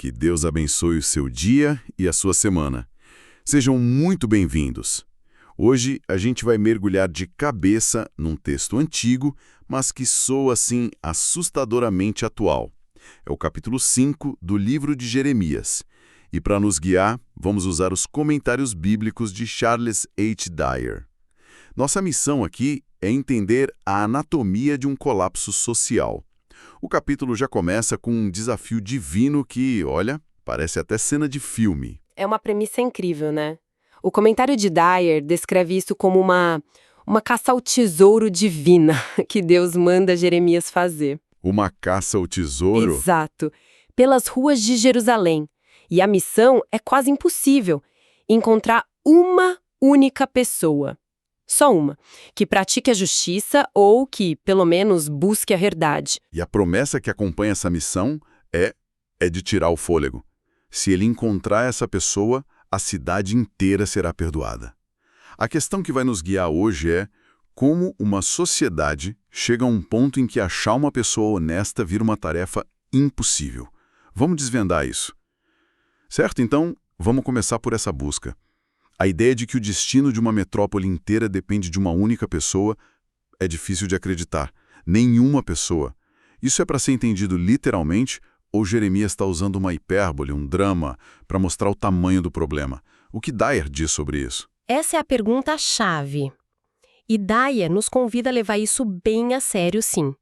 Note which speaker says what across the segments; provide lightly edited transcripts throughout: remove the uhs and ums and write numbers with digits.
Speaker 1: Que Deus abençoe o seu dia e a sua semana. Sejam muito bem-vindos. Hoje a gente vai mergulhar de cabeça num texto antigo, mas que soa assim assustadoramente atual. É o capítulo 5 do livro de Jeremias. E para nos guiar, vamos usar os comentários bíblicos de Charles H. Dyer. Nossa missão aqui é entender a anatomia de um colapso social. O capítulo já começa com um desafio divino que, olha, parece até cena de filme.
Speaker 2: É uma premissa incrível, né? O comentário de Dyer descreve isso como uma caça ao tesouro divina que Deus manda Jeremias fazer.
Speaker 1: Uma caça ao tesouro?
Speaker 2: Exato. Pelas ruas de Jerusalém. E a missão é quase impossível. Encontrar uma única pessoa. Só uma, que pratique a justiça ou que, pelo menos, busque a verdade.
Speaker 1: E a promessa que acompanha essa missão é de tirar o fôlego. Se ele encontrar essa pessoa, a cidade inteira será perdoada. A questão que vai nos guiar hoje é como uma sociedade chega a um ponto em que achar uma pessoa honesta vira uma tarefa impossível. Vamos desvendar isso. Certo? Então, vamos começar por essa busca. A ideia de que o destino de uma metrópole inteira depende de uma única pessoa é difícil de acreditar. Nenhuma pessoa. Isso é para ser entendido literalmente ou Jeremias está usando uma hipérbole, um drama, para mostrar o tamanho do problema? O que Dyer diz sobre isso?
Speaker 2: Essa é a pergunta-chave. E Dyer nos convida a levar isso bem a sério, sim.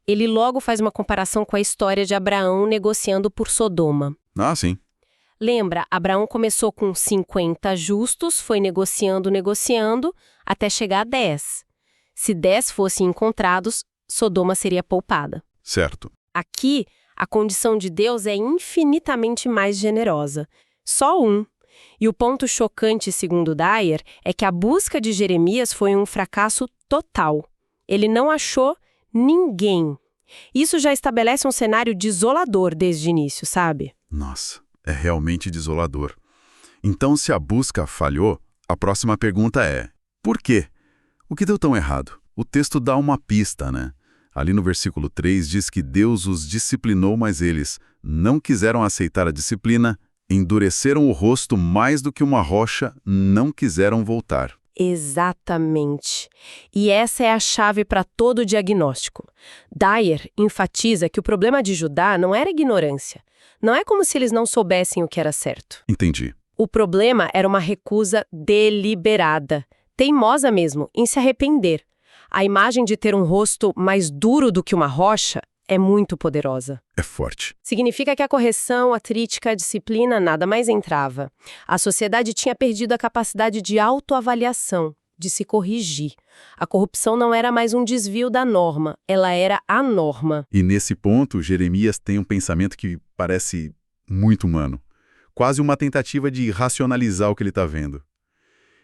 Speaker 2: Ele logo faz uma comparação com a história de Abraão negociando por Sodoma.
Speaker 1: Ah, sim.
Speaker 2: Lembra, Abraão começou com 50 justos, foi negociando, até chegar a 10. Se 10 fossem encontrados, Sodoma seria poupada.
Speaker 1: Certo.
Speaker 2: Aqui, a condição de Deus é infinitamente mais generosa. Só um. E o ponto chocante, segundo Dyer, é que a busca de Jeremias foi um fracasso total. Ele não achou ninguém. Isso já estabelece um cenário desolador desde o início, sabe?
Speaker 1: Nossa, é realmente desolador. Então, se a busca falhou, a próxima pergunta é: por quê? O que deu tão errado? O texto dá uma pista, né? Ali no versículo 3 diz que Deus os disciplinou, mas eles não quiseram aceitar a disciplina, endureceram o rosto mais do que uma rocha, não quiseram voltar.
Speaker 2: Exatamente. E essa é a chave para todo o diagnóstico. Dyer enfatiza que o problema de Judá não era ignorância. Não é como se eles não soubessem o que era certo.
Speaker 1: Entendi.
Speaker 2: O problema era uma recusa deliberada, teimosa mesmo, em se arrepender. A imagem de ter um rosto mais duro do que uma rocha é muito poderosa.
Speaker 1: É forte.
Speaker 2: Significa que a correção, a crítica, a disciplina nada mais entrava. A sociedade tinha perdido a capacidade de autoavaliação, de se corrigir. A corrupção não era mais um desvio da norma, ela era a norma.
Speaker 1: E nesse ponto, Jeremias tem um pensamento que parece muito humano. Quase uma tentativa de racionalizar o que ele está vendo.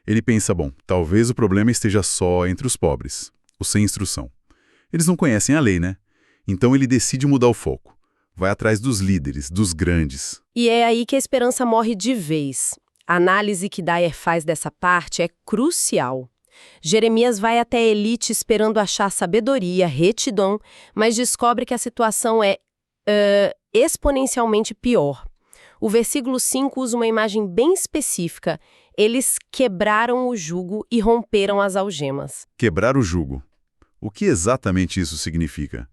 Speaker 1: Ele pensa, bom, talvez o problema esteja só entre os pobres, os sem instrução. Eles não conhecem a lei, né? Então ele decide mudar o foco. Vai atrás dos líderes, dos grandes.
Speaker 2: E é aí que a esperança morre de vez. A análise que Dyer faz dessa parte é crucial. Jeremias vai até a elite esperando achar sabedoria, retidão, mas descobre que a situação é exponencialmente pior. O versículo 5 usa uma imagem bem específica. Eles quebraram o jugo e romperam as algemas.
Speaker 1: Quebrar o jugo. O que exatamente isso significa?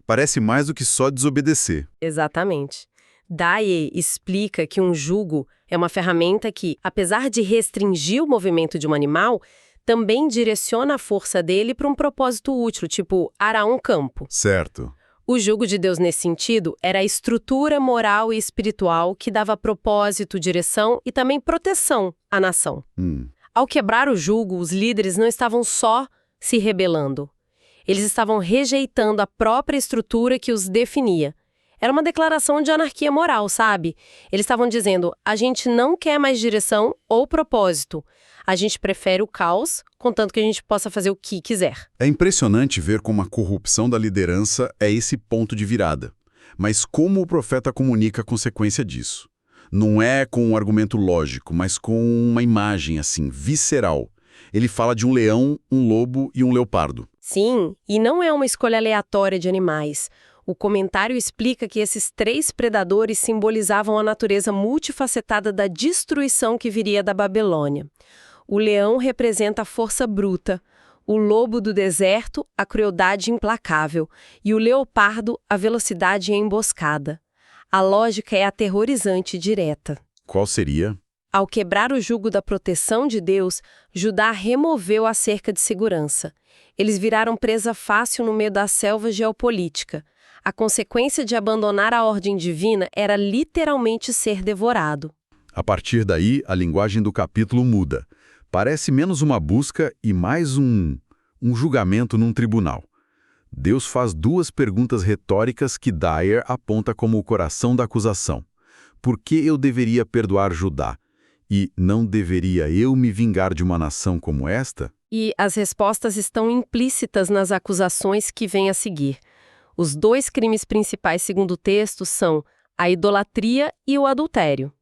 Speaker 1: Parece mais do que só desobedecer.
Speaker 2: Exatamente. Dyer explica que um jugo é uma ferramenta que, apesar de restringir o movimento de um animal, também direciona a força dele para um propósito útil, tipo arar um campo.
Speaker 1: Certo.
Speaker 2: O jugo de Deus, nesse sentido, era a estrutura moral e espiritual que dava propósito, direção e também proteção à nação. Ao quebrar o jugo, os líderes não estavam só se rebelando. Eles estavam rejeitando a própria estrutura que os definia. Era uma declaração de anarquia moral, sabe? Eles estavam dizendo, a gente não quer mais direção ou propósito. A gente prefere o caos, contanto que a gente possa fazer o que quiser.
Speaker 1: É impressionante ver como a corrupção da liderança é esse ponto de virada. Mas como o profeta comunica a consequência disso? Não é com um argumento lógico, mas com uma imagem, assim, visceral. Ele fala de um leão, um lobo e um leopardo.
Speaker 2: Sim, e não é uma escolha aleatória de animais. O comentário explica que esses 3 predadores simbolizavam a natureza multifacetada da destruição que viria da Babilônia. O leão representa a força bruta, o lobo do deserto, a crueldade implacável, e o leopardo, a velocidade e a emboscada. A lógica é aterrorizante e direta.
Speaker 1: Qual seria?
Speaker 2: Ao quebrar o jugo da proteção de Deus, Judá removeu a cerca de segurança. Eles viraram presa fácil no meio da selva geopolítica. A consequência de abandonar a ordem divina era literalmente ser devorado.
Speaker 1: A partir daí, a linguagem do capítulo muda. Parece menos uma busca e mais um julgamento num tribunal. Deus faz 2 perguntas retóricas que Dyer aponta como o coração da acusação. Por que eu deveria perdoar Judá? E não deveria eu me vingar de uma nação como esta?
Speaker 2: E as respostas estão implícitas nas acusações que vêm a seguir. Os 2 crimes principais, segundo o texto, são a idolatria e o adultério.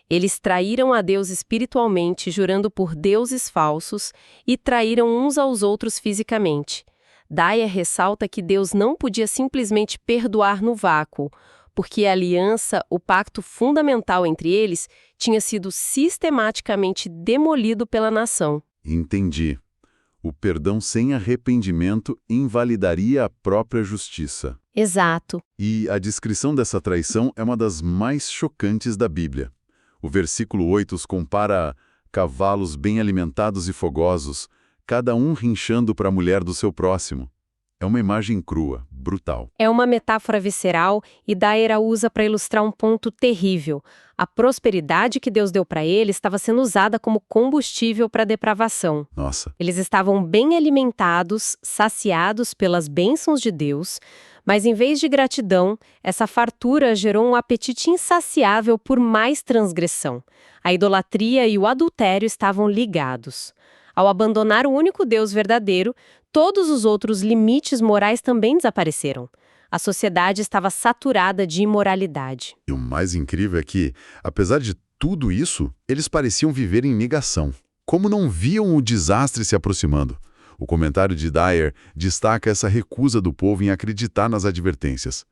Speaker 2: Eles traíram a Deus espiritualmente, jurando por deuses falsos, e traíram uns aos outros fisicamente. Dyer ressalta que Deus não podia simplesmente perdoar no vácuo, porque a aliança, o pacto fundamental entre eles, tinha sido sistematicamente demolido pela nação.
Speaker 1: Entendi. O perdão sem arrependimento invalidaria a própria justiça.
Speaker 2: Exato.
Speaker 1: E a descrição dessa traição é uma das mais chocantes da Bíblia. O versículo 8 os compara a cavalos bem alimentados e fogosos, cada um rinchando para a mulher do seu próximo. É uma imagem crua, brutal.
Speaker 2: É uma metáfora visceral e Dyer a usa para ilustrar um ponto terrível. A prosperidade que Deus deu para ele estava sendo usada como combustível para a depravação.
Speaker 1: Nossa.
Speaker 2: Eles estavam bem alimentados, saciados pelas bênçãos de Deus, mas em vez de gratidão, essa fartura gerou um apetite insaciável por mais transgressão. A idolatria e o adultério estavam ligados. Ao abandonar o único Deus verdadeiro, todos os outros limites morais também desapareceram. A sociedade estava saturada de imoralidade.
Speaker 1: E o mais incrível é que, apesar de tudo isso, eles pareciam viver em negação. Como não viam o desastre se aproximando? O comentário de Dyer destaca essa recusa do povo em acreditar nas advertências.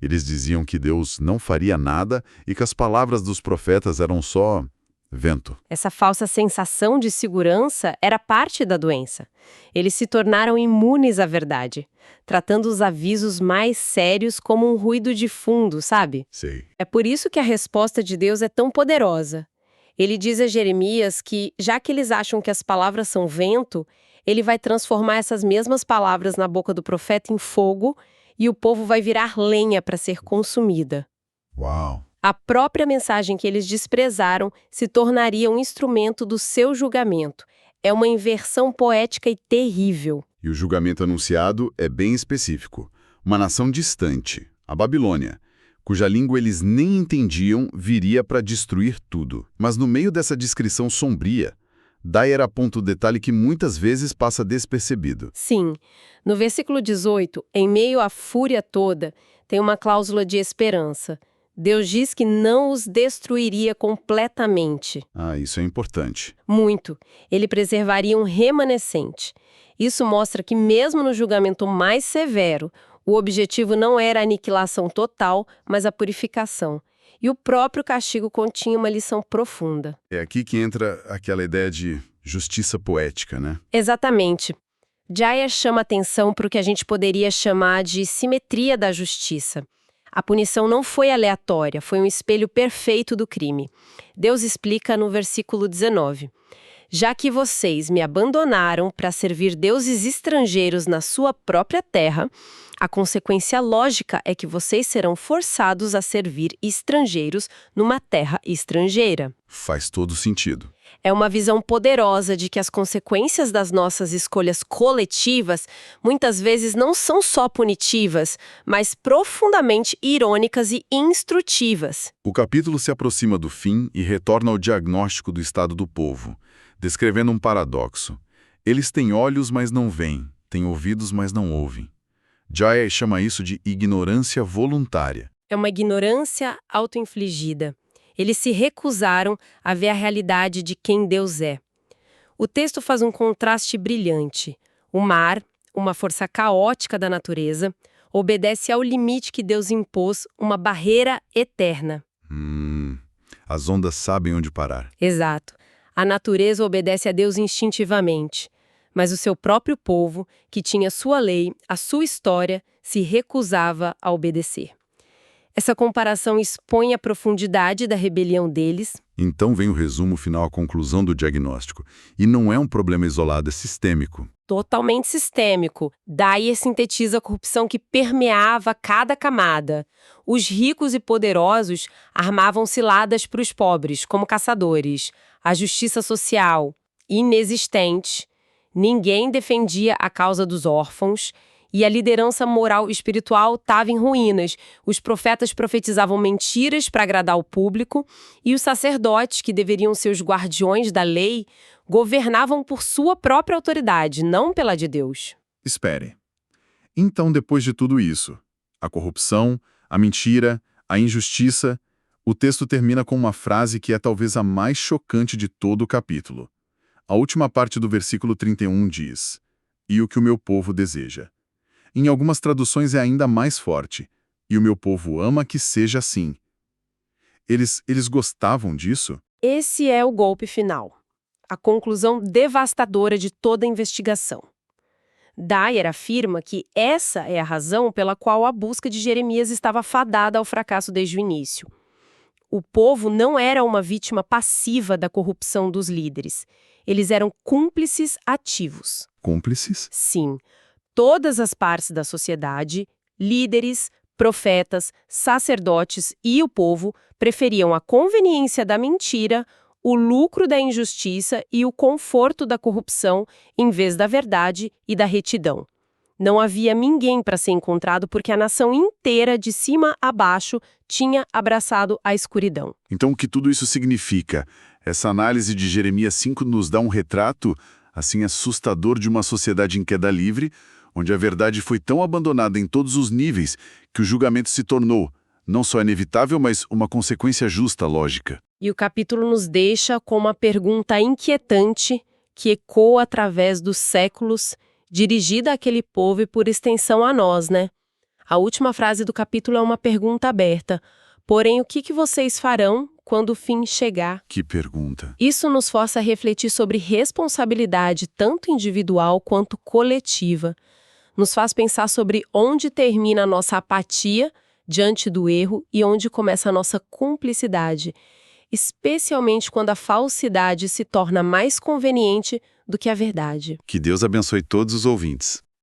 Speaker 1: Eles diziam que Deus não faria nada e que as palavras dos profetas eram só vento.
Speaker 2: Essa falsa sensação de segurança era parte da doença. Eles se tornaram imunes à verdade, tratando os avisos mais sérios como um ruído de fundo, sabe?
Speaker 1: Sei.
Speaker 2: É por isso que a resposta de Deus é tão poderosa. Ele diz a Jeremias que, já que eles acham que as palavras são vento, ele vai transformar essas mesmas palavras na boca do profeta em fogo e o povo vai virar lenha para ser consumida.
Speaker 1: Uau!
Speaker 2: A própria mensagem que eles desprezaram se tornaria um instrumento do seu julgamento. É uma inversão poética e terrível.
Speaker 1: E o julgamento anunciado é bem específico. Uma nação distante, a Babilônia, cuja língua eles nem entendiam, viria para destruir tudo. Mas no meio dessa descrição sombria, Dyer aponta o detalhe que muitas vezes passa despercebido.
Speaker 2: Sim. No versículo 18, em meio à fúria toda, tem uma cláusula de esperança. Deus diz que não os destruiria completamente.
Speaker 1: Ah, isso é importante.
Speaker 2: Muito. Ele preservaria um remanescente. Isso mostra que mesmo no julgamento mais severo, o objetivo não era a aniquilação total, mas a purificação. E o próprio castigo continha uma lição profunda.
Speaker 1: É aqui que entra aquela ideia de justiça poética, né?
Speaker 2: Exatamente. Dyer chama atenção para o que a gente poderia chamar de simetria da justiça. A punição não foi aleatória, foi um espelho perfeito do crime. Deus explica no versículo 19. Já que vocês me abandonaram para servir deuses estrangeiros na sua própria terra, a consequência lógica é que vocês serão forçados a servir estrangeiros numa terra estrangeira.
Speaker 1: Faz todo sentido.
Speaker 2: É uma visão poderosa de que as consequências das nossas escolhas coletivas muitas vezes não são só punitivas, mas profundamente irônicas e instrutivas.
Speaker 1: O capítulo se aproxima do fim e retorna ao diagnóstico do estado do povo, descrevendo um paradoxo. Eles têm olhos, mas não veem, têm ouvidos, mas não ouvem. Dyer chama isso de ignorância voluntária.
Speaker 2: É uma ignorância auto-infligida. Eles se recusaram a ver a realidade de quem Deus é. O texto faz um contraste brilhante. O mar, uma força caótica da natureza, obedece ao limite que Deus impôs, uma barreira eterna.
Speaker 1: As ondas sabem onde parar.
Speaker 2: Exato. A natureza obedece a Deus instintivamente, mas o seu próprio povo, que tinha sua lei, a sua história, se recusava a obedecer. Essa comparação expõe a profundidade da rebelião deles.
Speaker 1: Então vem o resumo final, a conclusão do diagnóstico. E não é um problema isolado, é sistêmico.
Speaker 2: Totalmente sistêmico. Daí sintetiza a corrupção que permeava cada camada. Os ricos e poderosos armavam ciladas para os pobres, como caçadores. A justiça social, inexistente. Ninguém defendia a causa dos órfãos. E a liderança moral e espiritual estava em ruínas. Os profetas profetizavam mentiras para agradar o público e os sacerdotes, que deveriam ser os guardiões da lei, governavam por sua própria autoridade, não pela de Deus.
Speaker 3: Espere. Então, depois de tudo isso, a corrupção, a mentira, a injustiça, o texto termina com uma frase que é talvez a mais chocante de todo o capítulo. A última parte do versículo 31 diz: "E o que o meu povo deseja." Em algumas traduções é ainda mais forte. "E o meu povo ama que seja assim." Eles gostavam disso?
Speaker 2: Esse é o golpe final. A conclusão devastadora de toda a investigação. Dyer afirma que essa é a razão pela qual a busca de Jeremias estava fadada ao fracasso desde o início. O povo não era uma vítima passiva da corrupção dos líderes. Eles eram cúmplices ativos.
Speaker 1: Cúmplices?
Speaker 2: Sim. Todas as partes da sociedade, líderes, profetas, sacerdotes e o povo preferiam a conveniência da mentira, o lucro da injustiça e o conforto da corrupção em vez da verdade e da retidão. Não havia ninguém para ser encontrado porque a nação inteira, de cima a baixo, tinha abraçado a escuridão.
Speaker 1: Então o que tudo isso significa? Essa análise de Jeremias 5 nos dá um retrato, assim, assustador de uma sociedade em queda livre, onde a verdade foi tão abandonada em todos os níveis que o julgamento se tornou, não só inevitável, mas uma consequência justa, lógica.
Speaker 2: E o capítulo nos deixa com uma pergunta inquietante que ecoa através dos séculos, dirigida àquele povo e por extensão a nós, né? A última frase do capítulo é uma pergunta aberta. Porém, o que vocês farão quando o fim chegar?
Speaker 1: Que pergunta.
Speaker 2: Isso nos força a refletir sobre responsabilidade tanto individual quanto coletiva. Nos faz pensar sobre onde termina a nossa apatia diante do erro e onde começa a nossa cumplicidade, especialmente quando a falsidade se torna mais conveniente do que a verdade.
Speaker 1: Que Deus abençoe todos os ouvintes.